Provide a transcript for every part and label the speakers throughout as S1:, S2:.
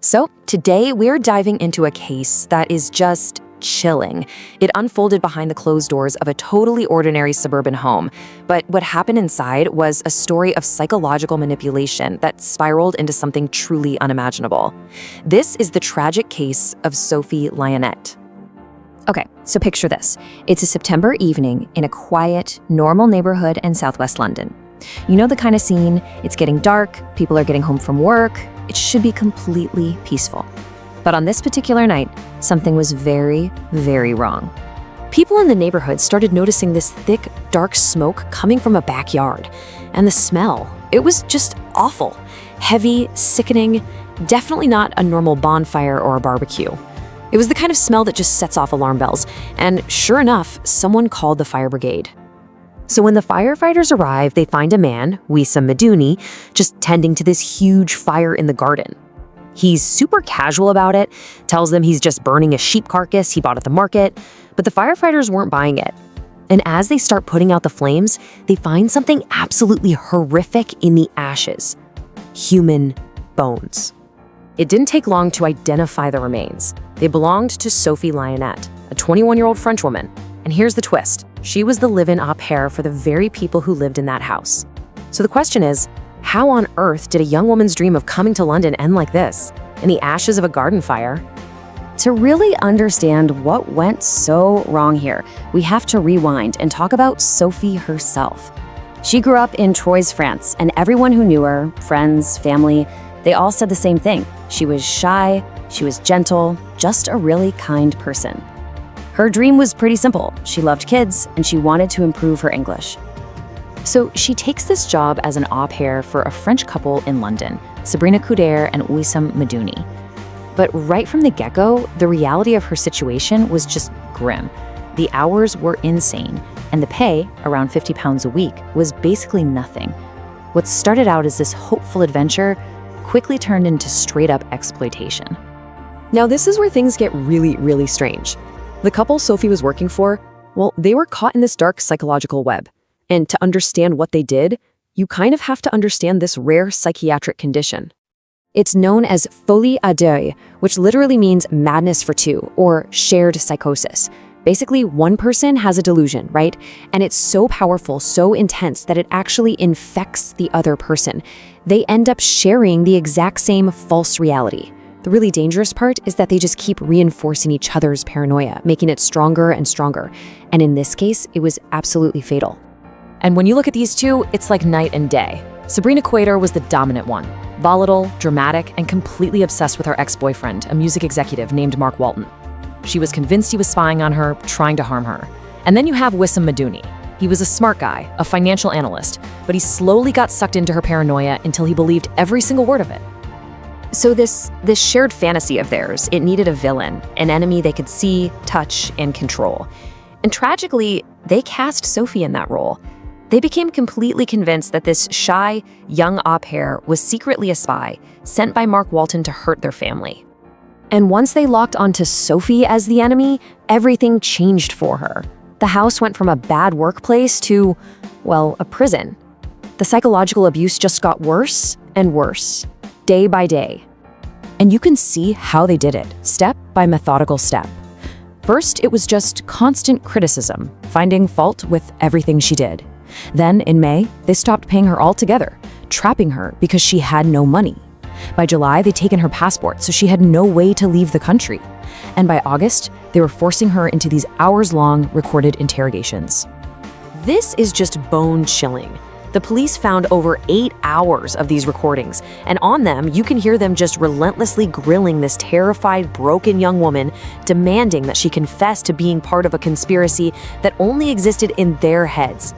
S1: So, today we're diving into a case that is just chilling. It unfolded behind the closed doors of a totally ordinary suburban home. But what happened inside was a story of psychological manipulation that spiraled into something truly unimaginable. This is the tragic case of Sophie Lionnet.
S2: Okay, so picture this. It's a September evening in a quiet, normal neighborhood in southwest London. You know the kind of scene, it's getting dark, people are getting home from work, it should be completely peaceful. But on this particular night, something was very, very wrong.
S1: People in the neighborhood started noticing this thick, dark smoke coming from a backyard. And the smell, it was just awful. Heavy, sickening, definitely not a normal bonfire or a barbecue. It was the kind of smell that just sets off alarm bells. And sure enough, someone called the fire brigade. So when the firefighters arrive, they find a man, Wissam Meduni, just tending to this huge fire in the garden. He's super casual about it, tells them he's just burning a sheep carcass he bought at the market, but the firefighters weren't buying it. And as they start putting out the flames, they find something absolutely horrific in the ashes: human bones. It didn't take long to identify the remains. They belonged to Sophie Lionnet, a 21-year-old French woman. And here's the twist. She was the live-in au pair for the very people who lived in that house. So the question is, how on earth did a young woman's dream of coming to London end like this, in the ashes of a garden fire?
S2: To really understand what went so wrong here, we have to rewind and talk about Sophie herself. She grew up in Troyes, France, and everyone who knew her, friends, family, they all said the same thing. She was shy, she was gentle, just a really kind person. Her dream was pretty simple. She loved kids, and she wanted to improve her English.
S1: So she takes this job as an au pair for a French couple in London, Sabrina Couder and Wissam Meduni. But right from the get-go, the reality of her situation was just grim. The hours were insane, and the pay, around £50 a week, was basically nothing. What started out as this hopeful adventure quickly turned into straight-up exploitation. Now this is where things get really, really strange. The couple Sophie was working for, well, they were caught in this dark psychological web. And to understand what they did, you kind of have to understand this rare psychiatric condition. It's known as folie à deux, which literally means madness for two, or shared psychosis. Basically, one person has a delusion, right? And it's so powerful, so intense that it actually infects the other person. They end up sharing the exact same false reality. The really dangerous part is that they just keep reinforcing each other's paranoia, making it stronger and stronger. And in this case, it was absolutely fatal. And when you look at these two, it's like night and day. Sabrina Couder was the dominant one, volatile, dramatic, and completely obsessed with her ex-boyfriend, a music executive named Mark Walton. She was convinced he was spying on her, trying to harm her. And then you have Wissam Meduni. He was a smart guy, a financial analyst, but he slowly got sucked into her paranoia until he believed every single word of it. So this shared fantasy of theirs, it needed a villain, an enemy they could see, touch, and control. And tragically, they cast Sophie in that role. They became completely convinced that this shy, young au pair was secretly a spy, sent by Mark Walton to hurt their family. And once they locked onto Sophie as the enemy, everything changed for her. The house went from a bad workplace to, well, a prison. The psychological abuse just got worse and worse, day by day. And you can see how they did it, step by methodical step. First, it was just constant criticism, finding fault with everything she did. Then, in May, they stopped paying her altogether, trapping her because she had no money. By July, they'd taken her passport, so she had no way to leave the country. And by August, they were forcing her into these hours-long recorded interrogations. This is just bone-chilling. The police found over 8 hours of these recordings, and on them, you can hear them just relentlessly grilling this terrified, broken young woman, demanding that she confess to being part of a conspiracy that only existed in their heads.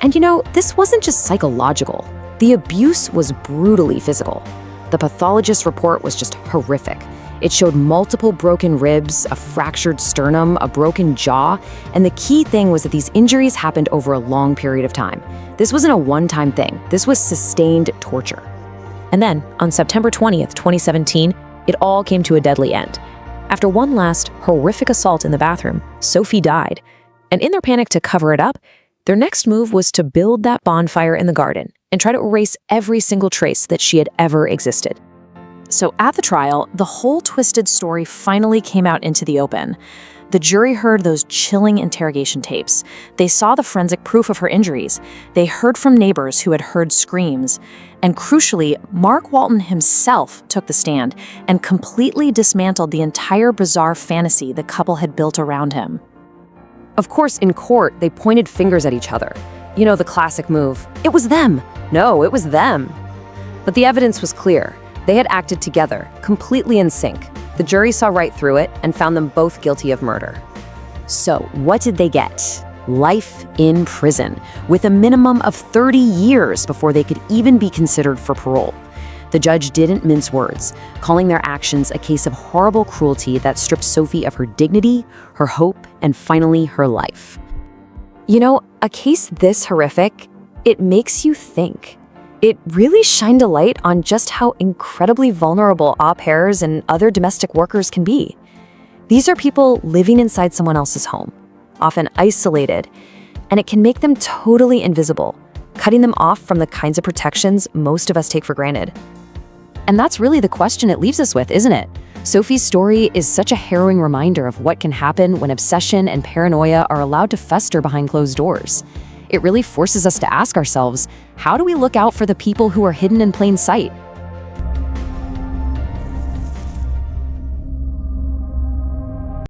S1: And you know, this wasn't just psychological. The abuse was brutally physical. The pathologist's report was just horrific. It showed multiple broken ribs, a fractured sternum, a broken jaw, and the key thing was that these injuries happened over a long period of time. This wasn't a one-time thing. This was sustained torture. And then, on September 20th, 2017, it all came to a deadly end. After one last horrific assault in the bathroom, Sophie died. And in their panic to cover it up, their next move was to build that bonfire in the garden and try to erase every single trace that she had ever existed. So at the trial, the whole twisted story finally came out into the open. The jury heard those chilling interrogation tapes. They saw the forensic proof of her injuries. They heard from neighbors who had heard screams. And crucially, Mark Walton himself took the stand and completely dismantled the entire bizarre fantasy the couple had built around him.
S2: Of course, in court, they pointed fingers at each other. You know, the classic move, "It was them." No, it was them. But the evidence was clear. They had acted together, completely in sync. The jury saw right through it and found them both guilty of murder. So, what did they get? Life in prison, with a minimum of 30 years before they could even be considered for parole. The judge didn't mince words, calling their actions a case of horrible cruelty that stripped Sophie of her dignity, her hope, and finally her life. You know, a case this horrific, it makes you think. It really shined a light on just how incredibly vulnerable au pairs and other domestic workers can be. These are people living inside someone else's home, often isolated, and it can make them totally invisible, cutting them off from the kinds of protections most of us take for granted.
S1: And that's really the question it leaves us with, isn't it? Sophie's story is such a harrowing reminder of what can happen when obsession and paranoia are allowed to fester behind closed doors. It really forces us to ask ourselves, how do we look out for the people who are hidden in plain sight?